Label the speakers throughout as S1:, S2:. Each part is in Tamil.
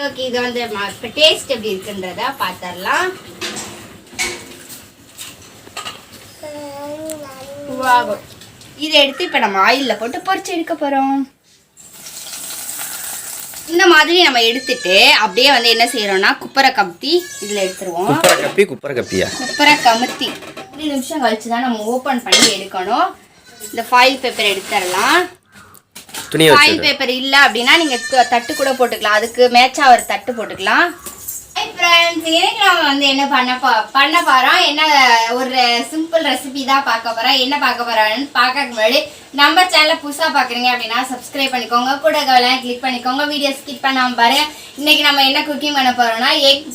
S1: ஓகே, இது வந்து இப்போ டேஸ்ட் எப்படி இருக்குன்றத பார்த்துடலாம். இதை எடுத்து இப்போ நம்ம ஆயிலில் போட்டு பொரிச்சு எடுக்க போகிறோம். இந்த மாதிரி நம்ம எடுத்துட்டு அப்படியே வந்து என்ன செய்யறோம்னா குப்பரை கமுத்தி இதில் எடுத்துருவோம். குப்பரை கமுத்தி 2 நிமிஷம் கழிச்சு தான் நம்ம ஓப்பன் பண்ணி எடுக்கணும். இந்த ஃபாயில் பேப்பர் எடுத்துடலாம். ஃபாயில் பேப்பர் இல்லை அப்படின்னா நீங்கள் தட்டு கூட போட்டுக்கலாம். அதுக்கு மேட்சா ஒரு தட்டு போட்டுக்கலாம். நம்ம வந்து என்ன பண்ண போறோம், என்ன ஒரு சிம்பிள் ரெசிபி தான் பார்க்க போறோம். என்ன பார்க்க போறோம்னு பார்க்க முன்னாடி நம்ம சேனலை புதுசா பாக்குறீங்க அப்படின்னா சப்ஸ்கிரைப் பண்ணிக்கோங்க, கூட கிளிக் பண்ணிக்கோங்க, வீடியோ ஸ்கிப் பண்ணாம பாருங்க. இன்னைக்கு நம்ம என்ன குக்கிங் பண்ண போறோம்னா
S2: எக்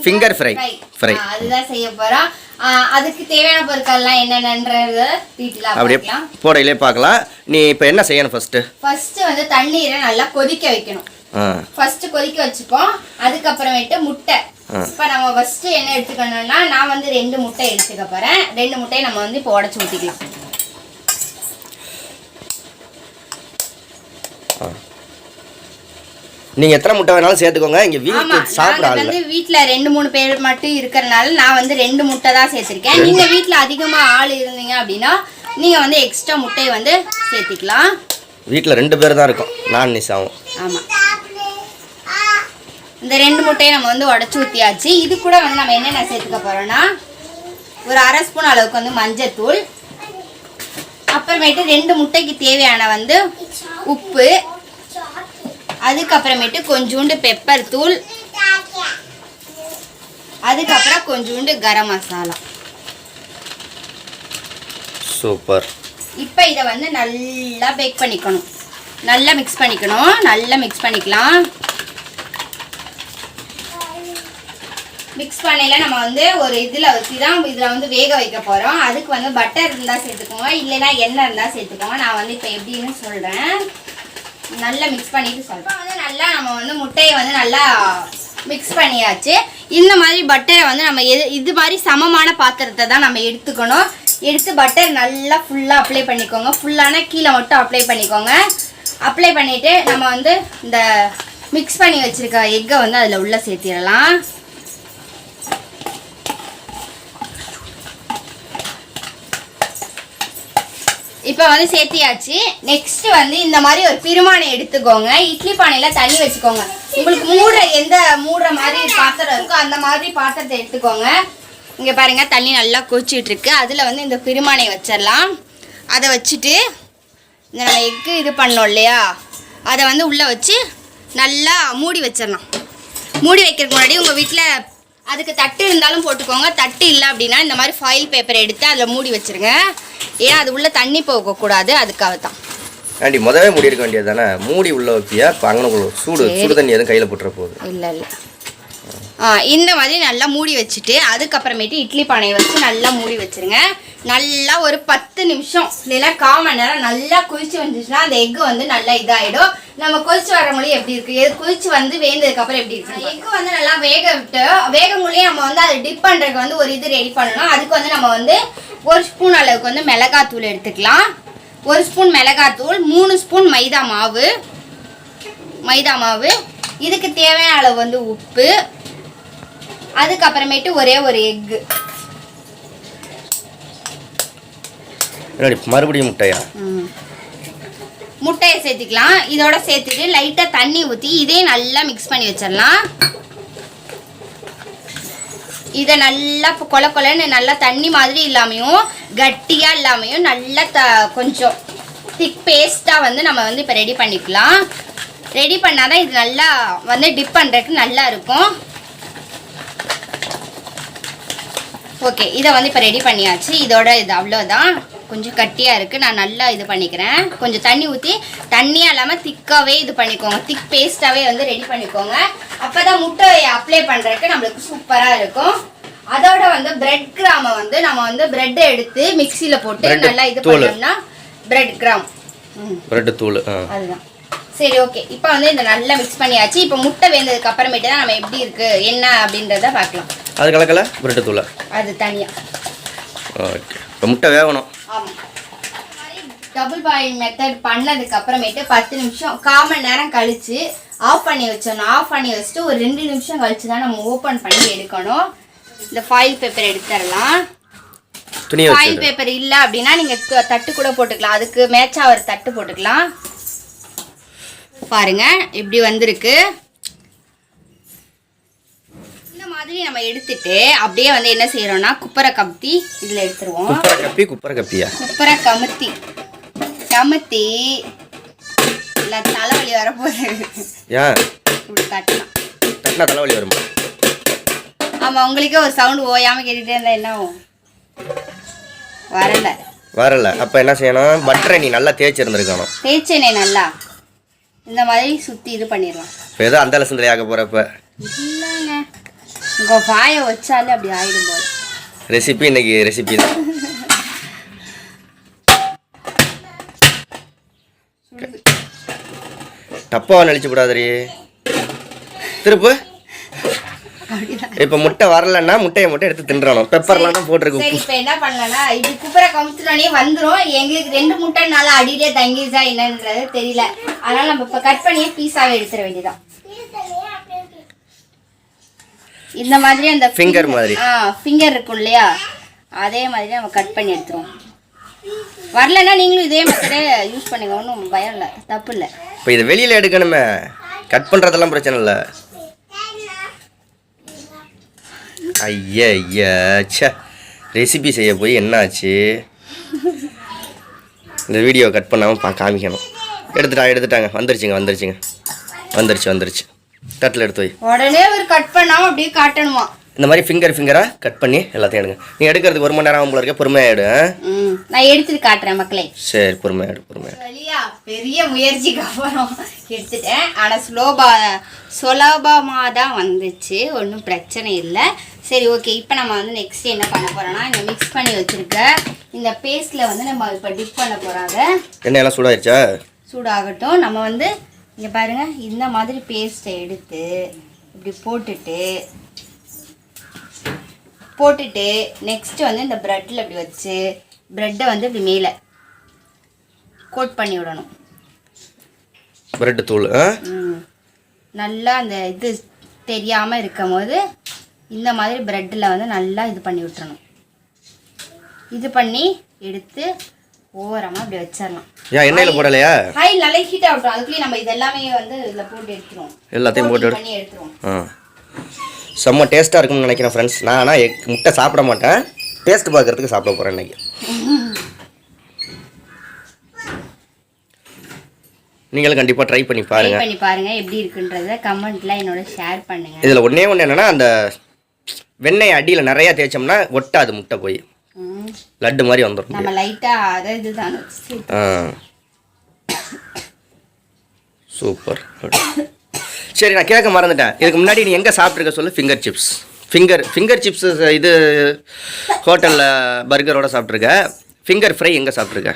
S2: ஃபிங்கர் ஃப்ரை
S1: அதுதான் செய்ய போறோம். அதுக்கு தேவையான பொருட்கள்லாம் என்னென்னன்றத டீட்டெயிலா பார்க்கலாம்.
S2: போடையிலே பார்க்கலாம். நீ இப்போ என்ன செய்யணும்? ஃபர்ஸ்ட்
S1: வந்து தண்ணீரை நல்லா கொதிக்க வைக்கணும். ஃபர்ஸ்ட் கொதிக்க வச்சுப்போம். அதுக்கப்புறமேட்டு முட்டை. இப்போ நம்ம ஃபர்ஸ்ட் என்ன எடுத்துக்கணும்னா நான் வந்து 2 முட்டை எடுத்துக்க போறேன். 2 முட்டையை நம்ம வந்து இப்போ உடைச்சு ஊற்றிக்கலாம்.
S2: நீங்க எத்தனை முட்டை வேணாலும் சேர்த்துக்கோங்க. இங்க வீட்ல சாப்பிடுறாங்க
S1: வந்து வீட்ல 2-3 பேர் மட்டும் இருக்கறனால நான் வந்து 2 முட்டை தான் சேர்த்திருக்கேன். நீங்க வீட்ல அதிகமா ஆள் இருந்தீங்க அப்படினா நீங்க வந்து எக்ஸ்ட்ரா முட்டை வந்து சேர்த்திக்கலாம்.
S2: வீட்ல 2 பேர் தான் இருக்கோம், நான் நிஷாவும்.
S1: ஆமா, இந்த 2 முட்டையை நம்ம வந்து உடைச்சு ஊத்தியாச்சு. இது கூட வந்து நம்ம என்னென்ன சேர்த்துக்க போறோம்னா ஒரு 1/2 ஸ்பூன் அளவுக்கு வந்து மஞ்சள் தூள், அப்புறமேட்டு 2 முட்டைக்கு தேவையான வந்து உப்பு, அதுக்கப்புறமேட்டு கொஞ்சோண்டு பெப்பர் தூள், அதுக்கப்புறம் கொஞ்சோண்டு கரம் மசாலா.
S2: சூப்பர்.
S1: இப்போ இதை வந்து நல்லா பேக் பண்ணிக்கணும், நல்லா மிக்ஸ் பண்ணிக்கணும். நல்லா மிக்ஸ் பண்ணிக்கலாம். மிக்ஸ் பண்ணையில நம்ம வந்து ஒரு இதில் வச்சு தான் இதில் வந்து வேக வைக்க போகிறோம். அதுக்கு வந்து பட்டர் இருந்தால் சேர்த்துக்கோங்க, இல்லைன்னா எண்ணெய் இருந்தால் சேர்த்துக்கோங்க. நான் வந்து இப்போ எப்படின்னு சொல்கிறேன். நல்லா மிக்ஸ் பண்ணிட்டு சொல்கிறோம். வந்து நல்லா நம்ம வந்து முட்டையை வந்து நல்லா மிக்ஸ் பண்ணியாச்சு. இந்த மாதிரி பட்டரை வந்து நம்ம இது மாதிரி சமமான பாத்திரத்தை தான் நம்ம எடுத்துக்கணும். எடுத்து பட்டர் நல்லா ஃபுல்லாக அப்ளை பண்ணிக்கோங்க. ஃபுல்லான கீழே மட்டும் அப்ளை பண்ணிக்கோங்க. அப்ளை பண்ணிவிட்டு நம்ம வந்து இந்த மிக்ஸ் பண்ணி வச்சுருக்க எக்கை வந்து அதில் உள்ளே சேர்த்திடலாம். இப்போ வந்து சேர்த்தியாச்சு. நெக்ஸ்ட் வந்து இந்த மாதிரி ஒரு பிரிமாணை எடுத்துக்கோங்க. இட்லி பானையில் தண்ணி வச்சுக்கோங்க. உங்களுக்கு மூடுற மாதிரி பாத்திரம் இருக்கோ அந்த மாதிரி பாத்திரத்தை எடுத்துக்கோங்க. இங்கே பாருங்க, தண்ணி நல்லா கொதிச்சிட்டு இருக்கு. அதில் வந்து இந்த பிரிமானை வச்சிடலாம். அதை வச்சுட்டு இந்த நம்ம எக்கு இது பண்ணோம் இல்லையா, அதை வந்து உள்ளே வச்சு நல்லா மூடி வச்சிடலாம். மூடி வைக்கிறதுக்கு முன்னாடி உங்கள் வீட்டில் அதுக்கு தட்டு இருந்தாலும் போட்டுக்கோங்க. தட்டு இல்லை அப்படின்னா இந்த மாதிரி ஃபாயில் பேப்பர் எடுத்து அதில் மூடி வச்சுருங்க. ஏன்னா அது உள்ள தண்ணி போகக்கூடாது, அதுக்காக தான்.
S2: ஆண்டி முதவே மூடி இருக்க வேண்டியது தானே, மூடி உள்ள வைப்பியா? இப்போ அங்கே சுடு தண்ணி எதுவும் கையில் போட்டுற போகுது.
S1: இல்லை இந்த மாதிரி நல்லா மூடி வச்சுட்டு அதுக்கப்புறமேட்டு இட்லி பானையை வச்சு நல்லா மூடி வச்சுருங்க. நல்லா ஒரு 10 நிமிஷம் இல்லைன்னா 1/4 மணி நேரம் நல்லா கொதிச்சு வந்துச்சுன்னா அந்த எக்கு வந்து நல்லா இதாகிடும். நம்ம கொதிச்சு வர மொழி எப்படி இருக்குது, கொதிச்சு வந்து வேந்ததுக்கப்புறம் எப்படி இருக்குது. எக்கு வந்து நல்லா வேக விட்டு வேகங்குள்ளேயே நம்ம வந்து அதை டிப் பண்ணுறதுக்கு வந்து ஒரு இது ரெடி பண்ணணும். அதுக்கு வந்து நம்ம வந்து 1 ஸ்பூன் அளவுக்கு வந்து மிளகாத்தூள் எடுத்துக்கலாம். 1 ஸ்பூன் மிளகாத்தூள், 3 ஸ்பூன் மைதா மாவு, இதுக்கு தேவையான அளவு வந்து உப்பு, அதுக்கப்புறமேட்டு ஒரே ஒரு எக்கு.
S2: மறுபடியும்
S1: முட்டையை சேர்த்துக்கலாம். இதோட சேர்த்துட்டு லைட்டாக தண்ணி ஊற்றி இதையும் நல்லா மிக்ஸ் பண்ணி வச்சிடலாம். இதை நல்லா கொல கொலன்னு நல்லா தண்ணி மாதிரி இல்லாமையும் கட்டியாக இல்லாமையும் நல்லா கொஞ்சம் திக் பேஸ்ட்டாக வந்து நம்ம வந்து இப்போ ரெடி பண்ணிக்கலாம். ரெடி பண்ணால் தான் இது நல்லா வந்து டிப் பண்ணுறதுக்கு நல்லா இருக்கும். ஓகே, இதை வந்து இப்போ ரெடி பண்ணியாச்சு. இதோட இது அவ்வளோதான், கொஞ்சம் கட்டியாக இருக்குது. நான் நல்லா இது பண்ணிக்கிறேன். கொஞ்சம் தண்ணி ஊற்றி தண்ணியாக இல்லாமல் திக்காகவே இது பண்ணிக்கோங்க. திக் பேஸ்ட்டாகவே வந்து ரெடி பண்ணிக்கோங்க. அப்போ தான் முட்டையை அப்ளை பண்ணுறதுக்கு நம்மளுக்கு சூப்பராக இருக்கும். அதோட வந்து பிரெட் கிராமை வந்து நம்ம வந்து பிரெட்டை எடுத்து மிக்சியில் போட்டு நல்லா இது பண்ணோம்னா பிரெட் கிராம்
S2: தூள்
S1: அதுதான். சரி, ஓகே. இப்போ வந்து இந்த நல்லா மிக்ஸ் பண்ணியாச்சு. இப்போ முட்டை வேந்ததுக்கு அப்புறமேட்டு தான் நம்ம எப்படி இருக்கு என்ன அப்படின்றத பார்க்கலாம்.
S2: அது கலக்கல பிரெட் தூள்
S1: அது தனியா.
S2: ஓகே, இப்போ முட்டை வேகணும்.
S1: ஆமாம், டபுள் பாயில் மெத்தட் பண்ணதுக்கு அப்புறமேட்டு 10 நிமிஷம் 1/4 மணி நேரம் கழிச்சு ஆஃப் பண்ணி வச்சிடணும். ஆஃப் பண்ணி வச்சுட்டு ஒரு 2 நிமிஷம் கழிச்சு தான் நம்ம ஓப்பன் பண்ணி எடுக்கணும். இந்த ஃபாயில் பேப்பர் எடுத்துடலாம். ஃபாயில் பேப்பர் இல்லை அப்படின்னா நீங்கள் தட்டு கூட போட்டுக்கலாம். அதுக்கு மேட்சா ஒரு தட்டு போட்டுக்கலாம். பாருங்க இப்படி வந்திருக்கு. இந்த மாதிரி நம்ம எடுத்துட்டு அப்படியே வந்து என்ன செய்யறோம்னா குப்பரை கமுத்தி இதில் எடுத்துருவோம். குப்பரை கமுத்தி இல்லை தலைவலி வரப்போகுது. இப்படி தட்டினா
S2: தலைவலி வருமா?
S1: ஆமாம், உங்களுக்கே ஒரு சவுண்டு ஓயாமல் கேட்டுகிட்டே இருந்தால் என்ன ஆகும்?
S2: வரல. அப்போ என்ன செய்யணும்? பட்டரை நீ நல்லா தேய்ச்சிருந்துருக்கணும்.
S1: தேய்ச்சேனே நல்லா. இந்த மாதிரி சுற்றி இது பண்ணிடலாம்.
S2: இப்போ ஏதோ அந்த லட்சம் ஆக போகிறப்ப
S1: இல்லைங்க, உங்கள் வாயை வச்சாலே அப்படி ஆகிடும் போது.
S2: ரெசிபி இன்னைக்கு ரெசிபி தான். டப்பாவை நெளிச்சு விடாதே. திருப்பு. இப்போ முட்டை வரலன்னா முட்டையை மட்டும் எடுத்து தின்றணும். பெப்பர்லாம் தான் போட்டுருக்கு.
S1: சரி, இப்போ என்ன பண்ணலன்னா இப்படி குப்பரை கமுத்துனோடனே வந்துடும். எங்களுக்கு 2 முட்டை நல்லா அடியிலே தங்கிருச்சா என்னன்றது தெரியல. அதனால நம்ம இப்போ கட் பண்ணியே பீஸாவே எடுத்துட வேண்டியதான். இந்த மாதிரி அந்த
S2: ஃபிங்கர் மாதிரி
S1: ஃபிங்கர் இருக்கும் இல்லையா, அதே மாதிரி நம்ம கட் பண்ணி எடுத்துருவோம். வரலன்னா நீங்களும் இதே மெத்தடே யூஸ் பண்ணுங்க, ஒன்றும் பயம் இல்லை, தப்பு இல்லை.
S2: இப்போ இதை வெளியில் எடுக்கணுமே, கட் பண்ணுறதெல்லாம் பிரச்சனை இல்லை. ஐயா ரெசிபி செய்ய போய் என்னாச்சு? இந்த வீடியோ கட் பண்ணாமல் காமிக்கணும். எடுத்துட்டாங்க. வந்துருச்சு. தட்டில் எடுத்து போய்
S1: உடனே ஒரு கட் பண்ணாமல் அப்படியே காட்டணுமா?
S2: இந்த மாதிரி ஃபிங்கராக கட் பண்ணி எல்லாத்தையும் எடுங்க. நீ எடுக்கிறதுக்கு 1 மணி நேரம் ஆகும் போல இருக்க. பொறுமையாயிடு.
S1: நான் எடுத்துட்டு காட்டுறேன் மக்களே.
S2: சரி, பொறுமையாயிடு.
S1: பெரிய முயற்சிக்கு அப்புறம் எடுத்துட்டேன். ஆனால் சுலபமாக தான் வந்துச்சு, ஒன்றும் பிரச்சனை இல்லை. சரி, ஓகே. இப்போ நம்ம வந்து நெக்ஸ்ட் என்ன பண்ண போகிறோம்னா, இந்த மிக்ஸ் பண்ணி வச்சுருக்க இந்த பேஸ்ட்டில் வந்து நம்ம இப்போ டிப் பண்ண போகிறாங்க.
S2: எண்ணெயெல்லாம் சூடாயிருச்சா?
S1: சூடாகட்டும். நம்ம வந்து இங்கே பாருங்கள், இந்த மாதிரி பேஸ்ட்டை எடுத்து இப்படி போட்டுட்டு நெக்ஸ்ட்டு வந்து இந்த ப்ரெட்டில் இப்படி வச்சு ப்ரெட்டை வந்து இப்படி மேலே கோட் பண்ணி விடணும்.
S2: ப்ரெட் தூள்
S1: நல்லா அந்த இது தெரியாமல் இருக்கும் போது இந்த மாதிரி ப்ரெட்டில் வந்து நல்லா இது பண்ணி விட்டுறணும். இது பண்ணி எடுத்து ஓரமாக அப்படி வச்சிடலாம்.
S2: எண்ணெயில் போடலையா?
S1: ஆயில் நல்லா ஹீட் ஆகட்டும். அதுக்குள்ளேயே நம்ம இதெல்லாமே வந்து இதில் போட்டு எடுத்துருவோம்.
S2: எல்லாத்தையும் போட்டு
S1: பண்ணி எடுத்துருவோம்.
S2: செம்ம டேஸ்ட்டாக இருக்கும்னு நினைக்கிறேன் ஃப்ரெண்ட்ஸ். நான் ஆனால் முட்டை சாப்பிட மாட்டேன், டேஸ்ட் பார்க்குறதுக்கு சாப்பிட போகிறேன் இன்னைக்கு. நீங்களும் கண்டிப்பாக ட்ரை பண்ணி பாருங்கள்
S1: எப்படி இருக்குன்றத கமெண்ட்டில் என்னோட ஷேர் பண்ணுங்கள்.
S2: இதில் ஒன்றே என்னென்னா, அந்த வெண்ணெய் அடியில் நிறையா தேய்ச்சோம்னா ஒட்டாது, முட்டை போய் லட்டு மாதிரி வந்துடும்.
S1: நம்ம லைட்டாக அதை இதுதான்.
S2: சூப்பர். சரி, நான் கேட்க மறந்துட்டேன். இதுக்கு முன்னாடி நீ எங்கே சாப்பிட்ருக்க சொல்லு? ஃபிங்கர் சிப்ஸ் இது ஹோட்டலில் பர்கரோட சாப்பிட்ருக்க. ஃபிங்கர் ஃப்ரை எங்கே சாப்பிட்ருக்க?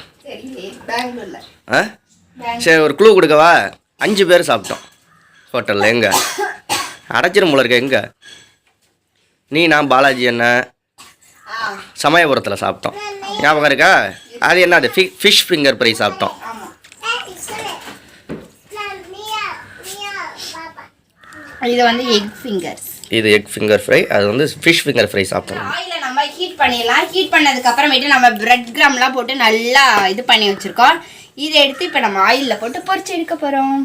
S2: சரி, ஒரு க்ளூ கொடுக்கவா? 5 பேர் சாப்பிட்டோம் ஹோட்டலில். எங்கே? அடைச்சிரும் போல இருக்க. எங்கே? நீ, நான், பாலாஜி அண்ணன் சமயபுரத்தில் சாப்பிட்டோம். ஞாபகம் இருக்கா? அது என்ன? அது ஃபிஷ் ஃபிங்கர் ஃப்ரை சாப்பிட்டோம்.
S1: இது வந்து எக் ஃபிங்கர்ஸ்.
S2: இது எக் ஃபிங்கர் ஃப்ரை, அது வந்து ஃபிஷ் ஃபிங்கர் ஃப்ரை சாப்பிட்டோம்.
S1: ஆயில நம்ம ஹீட் பண்ணிடலாம். ஹீட் பண்ணதுக்கு அப்புறமேட்டு நம்ம பிரெட் கிராம்லாம் போட்டு நல்லா இது பண்ணி வச்சுருக்கோம். இதை எடுத்து இப்போ நம்ம ஆயிலில் போட்டு பொரிச்சு எடுக்க போகிறோம்.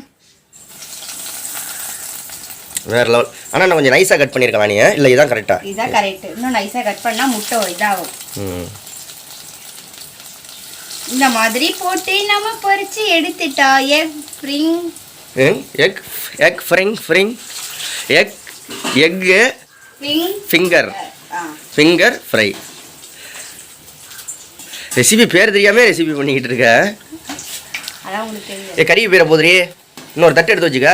S2: வேற லெவல். ஆனால் நான் கொஞ்சம் நைஸாக கட் பண்ணியிருக்கலாம். நீ இல்லை, இதுதான் கரெக்டாக?
S1: இதுதான் கரெக்ட். இன்னும் நைஸாக கட் பண்ணால் முட்டை இதாகும். இந்த மாதிரி போட்டு நம்ம பொரிச்சு எடுத்துட்டா எக் ஃபிங்கர் ஃப்ரை. ரெசிபி பேர் தெரியாமல் ரெசிபி பண்ணிக்கிட்டு இருக்க. அதான் உங்களுக்கு தெரியும்.
S2: கறி பேரை போதுரி. இன்னொரு தட்டு எடுத்து வச்சுக்க.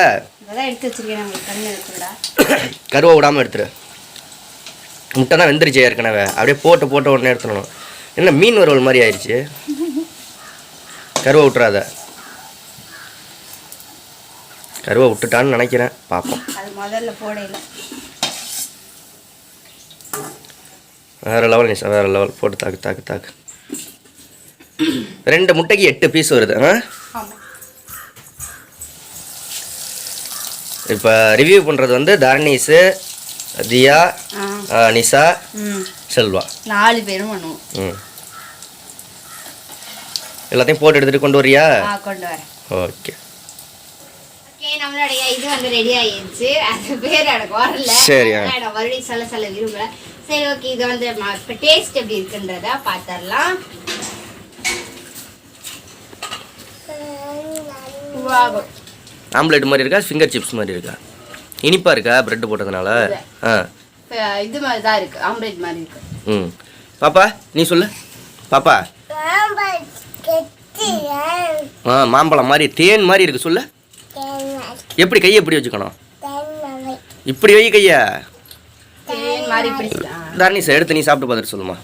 S1: அதான் எடுத்து வச்சிருக்கேன்.
S2: கருவை விடாமல் எடுத்துரு. முட்டை தான் வெந்துருச்சு ஏற்கனவே. அப்படியே போட்ட உடனே எடுத்துடணும். என்ன மீன் வறுவல் மாதிரி ஆயிடுச்சு. கருவை விட்டுறாத. கருவை விட்டுட்டான்னு நினைக்கிறேன். பார்ப்போம்.
S1: அது முதல்ல போடையில
S2: வேறு லெவல் நிஷா, வேறு லெவல். போட்டு தாக்கு. 2 முட்டைக்கு 8 பீஸ் வருது. இப்போ ரிவ்யூ பண்ணுறது வந்து தர்ணீஸு, தியா, நிஷா, செல்வா
S1: 4 பேரும் பண்ணுவோம்.
S2: எல்லாத்தையும் போட்டு எடுத்துகிட்டு கொண்டு வரியா?
S1: கொண்டு வரேன்.
S2: ஓகே
S1: ஓகே, நம்மளுடைய இது வந்து ரெடி ஆயிடுச்சு. அது பேர் எனக்கு வரல.
S2: சரி,
S1: நான் மறுபடியும் சொல்ல விரும்பல. சரி, ஓகே. இது வந்து இப்போ டேஸ்ட் எப்படி இருக்குன்றத பார்த்துடலாம்.
S2: ஆம்லேட் மாதிரி இருக்கா, ஃபிங்கர் சிப்ஸ் மாதிரி இருக்கா? இனிப்பா இருக்கா பிரெட் போட்டதுனால?
S1: இது மாதிரி தான் இருக்கு, ஆம்லேட் மாதிரி இருக்கு.
S2: பாப்பா நீ சொல்லு. பாப்பா மாம்பழம் மாதிரி தேன் மாதிரி இருக்கு சொல்லு. எப்படி கையை எப்படி வச்சுக்கணும்? இப்படி வை கையா. தர்ணீஸ் எடுத்து நீ சாப்பிட்டு பார்த்துட்டு சொல்லுமா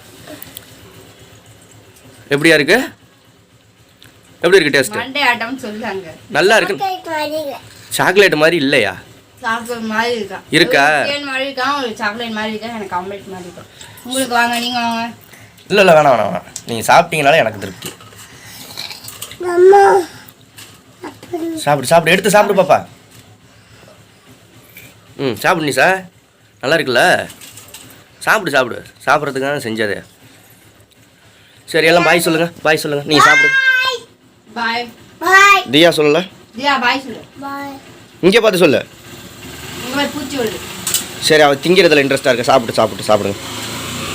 S2: எப்படியா இருக்கு? எப்படி இருக்கு டேஸ்ட்? நல்லா இருக்கு. சாக்லேட் மாதிரி இல்லையா?
S1: சாக்லேட் மாதிரி
S2: இருக்கா?
S1: தேன் மாதிரி இருக்கா, உங்களுக்கு சாக்லேட் மாதிரி இருக்கா, எனக்கு ஆம்லேட் மாதிரி இருக்கும். உங்களுக்கு வாங்க, நீங்க வாங்க.
S2: இல்லை வேணாம் நீங்கள் சாப்பிட்டீங்கனால எனக்கு திருப்தி. சாப்பிடு எடுத்து சாப்பிடு பாப்பா. சாப்பிடு நீ சார், நல்லா இருக்குல்ல? சாப்பிடு சாப்பிட்றதுக்காக செஞ்சதே. சரி எல்லாம் பாய் சொல்லுங்க. நீ சாப்பிடு.
S1: பாய்.
S2: தியா சொல்லல?
S1: தியா பாய் சொல்லு.
S2: இங்கே பார்த்து சொல்லு.
S1: பூச்சி விடு.
S2: சரி, அவள் திங்கிறதுல இன்ட்ரெஸ்டாக இருக்க. சாப்பிடுங்க.